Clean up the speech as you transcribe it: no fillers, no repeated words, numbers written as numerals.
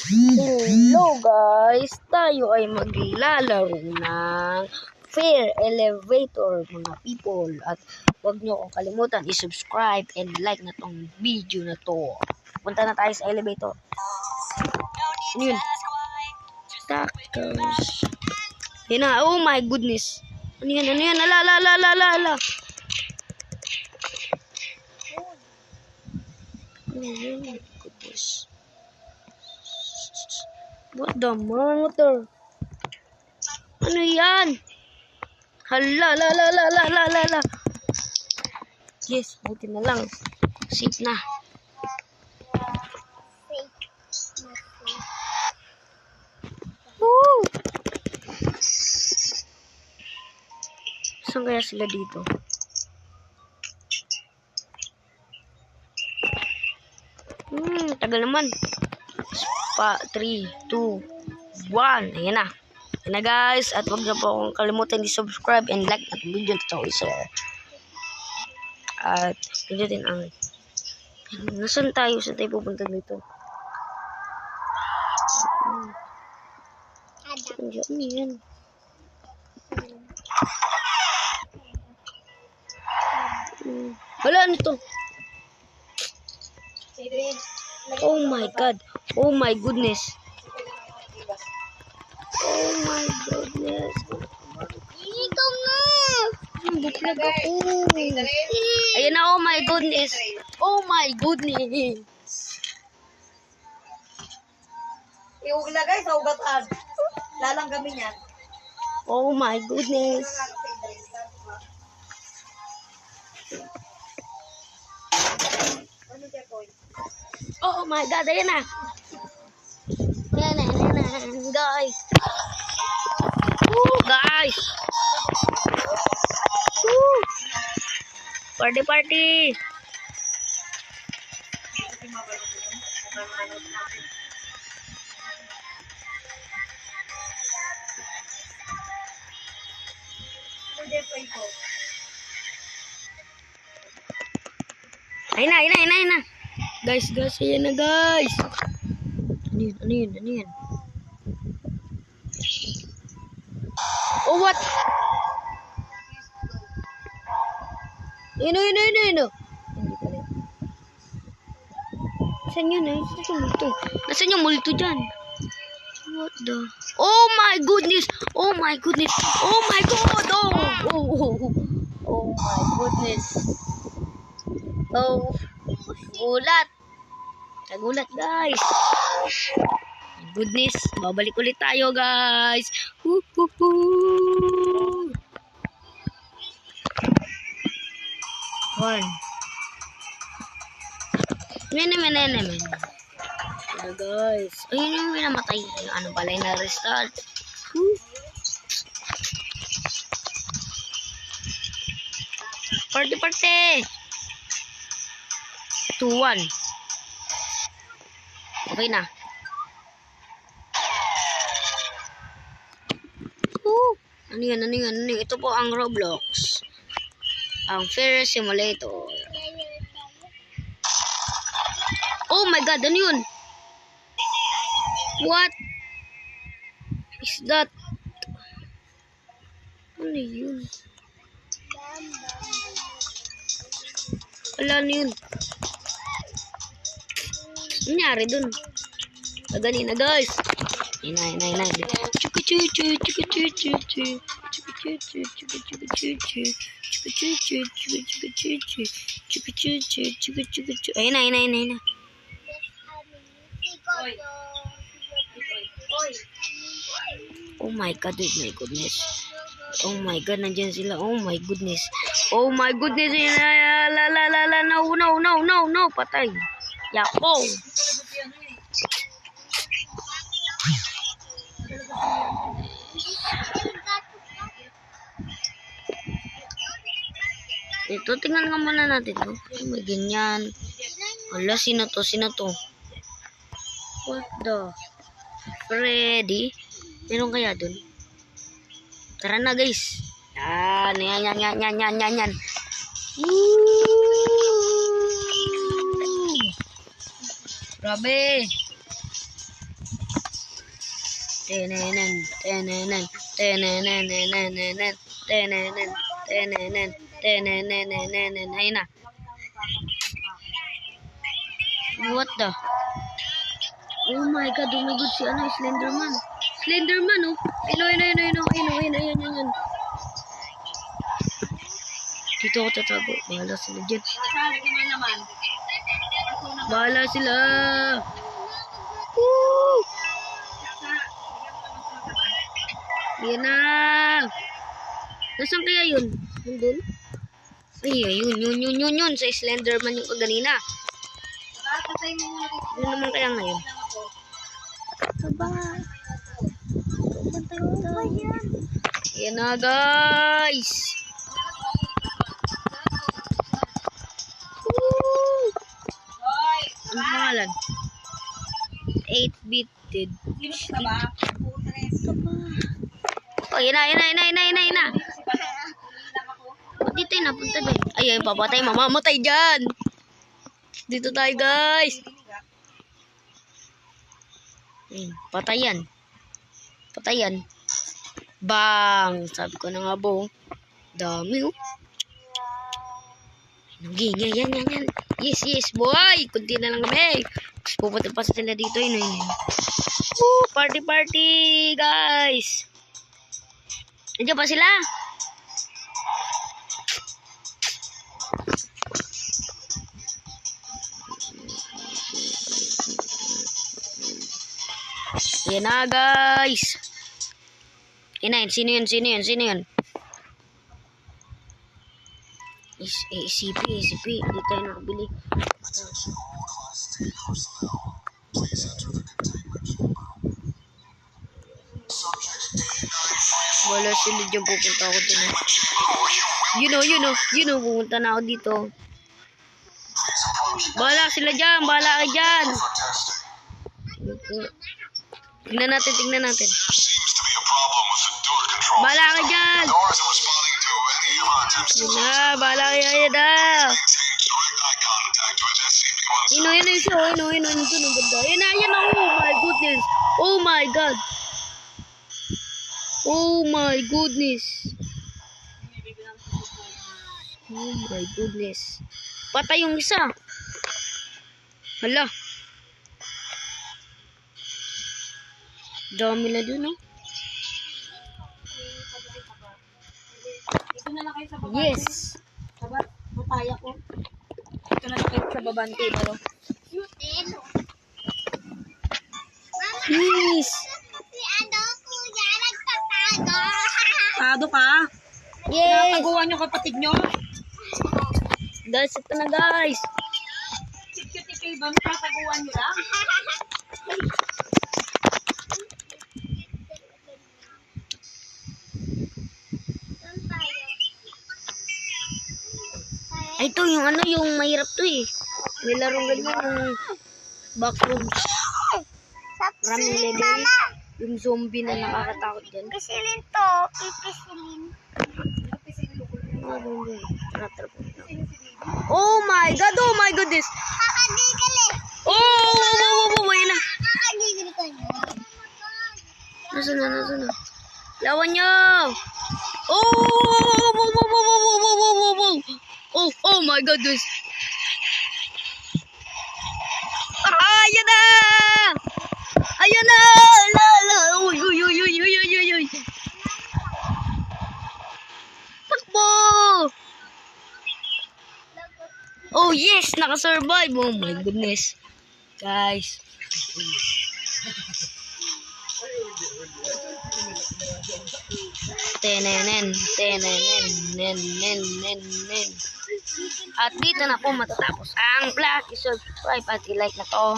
Hello guys, tayo ay maglalaro ng Fair Elevator mga people. At huwag nyo akong kalimutan i-subscribe and like na tong video na to. Punta na tayo sa elevator. Ano yun? Tacos. Yan na, oh my goodness. Ano yan, ano yan? Ala. Oh my goodness. What the mother? Ano yan? Hala, la. Yes, buti na lang. Safe na. Woo! Saan kaya sila dito? Tagal naman. 3, 2, 1. Ayan na. Ayan na guys. At huwag na po akong kalimutan i-subscribe and like at video to share. At pindutin ang... Nasaan tayo? Saan tayo pupunta dito? Ano yan? Wala, ano to? Oh my god. Oh my goodness. Oh my goodness. Ikaw na. Buklag ako. Ayan na, oh my goodness. Oh my goodness. Ihuwag na guys, sa ugatan. Lalang kami niyan. Oh my goodness. Oh my god, ayan na. Ayan na, guys. Woo, guys. Woo. Party. Ayun na. Guys, ayan na guys. Ano yun? Oh, what? Yun. Hindi pala. Saan yun? Nasaan yung multo dyan? What the? Oh my goodness! Oh my god! Oh my goodness! Oh, gulat! Nagulat guys! My goodness! Babalik ulit tayo guys! One. Men. Guys. Ayun yung minamatay. Ano pala yung na-restart? Party! 2-1. Okay na. Ano yan? Ito po ang Roblox. Ang Fair Simulator. Oh my god, ano yun? What is that? Ano yun? Wala na yun. Ano nangyari dun? Ganina guys. Ina. Ayun na. Oh my god, oh my god, nandiyan sila. Oh my goodness. No, patay. Yako. Ito, tingnan nga muna natin. May ganyan. Wala, sino to? What the? Freddy? Meron kaya dun? Tara na guys. Yan. Grabe. Tenenen, tenenen, tenenen, tenenen, tenenen, tenenen, tenenen, ayun na. What the? Oh my god, si ano, Slenderman. Slenderman, oh. Ayun. Dito ako tatago. Bahala sila dyan. Bahala sila. Woo! Yan na. Nasaan kaya yun? Nandun? Ay, yun. Sa Slenderman yung kaganina. Ano naman kaya ngayon? Aba. Yan na, guys. Woo! Ano pangalan? 8-bit did. Oh, yan na. Ba't dito yung napunta doon? Ay, papatay. Mamamatay dyan. Dito tayo, guys. Patayan. Bang! Sabi ko na nga, bong. Dami, oh. Nagingay, yan. Yes, boy. Kunti na lang kami. Tapos pupunta pa sila dito, yun. Woo! Party, guys. Nandiyan pa sila. Yan na, guys. Sino yun? ACP. Hindi tayo nakabili. Wala sila dyan. Pupunta ako dun. You know, pupunta na ako dito. Bahala sila dyan. Bahala ka dyan. Tingnan natin. Bahala ka dyan. Bahala ka dyan. Yun siya. Yun ang ganda. Yan. Oh my god. Oh my goodness. Patay yung isa. Hala. Dami na dun, oh. Dito na lang kayo sa baba. Yes. Mataya ko. Dito na lang kayo sa babante. Ano? Yes. Tado ka? Yes. Nataguan yung kapatid nyo? Guys, ito na, guys. Cute kay ba? Nataguan nyo lang? Ay, ito yung mahirap to eh. May larong ganyan yung backrooms. Maraming level. Yung zombie na nakakatakot dyan. Pisilin to. Pipisilin. Oh my goodness. Kakadigali. Oh, ayun na. Kakadigali ka nyo. Nasaan na? Lawan nyo. Oh my goodness. Ayun na. Uy. Takbo. Oh yes, nakasurvive. Oh my goodness. Guys. Tenenen. At dito na po matatapos ang vlog. I-subscribe at i-like na to.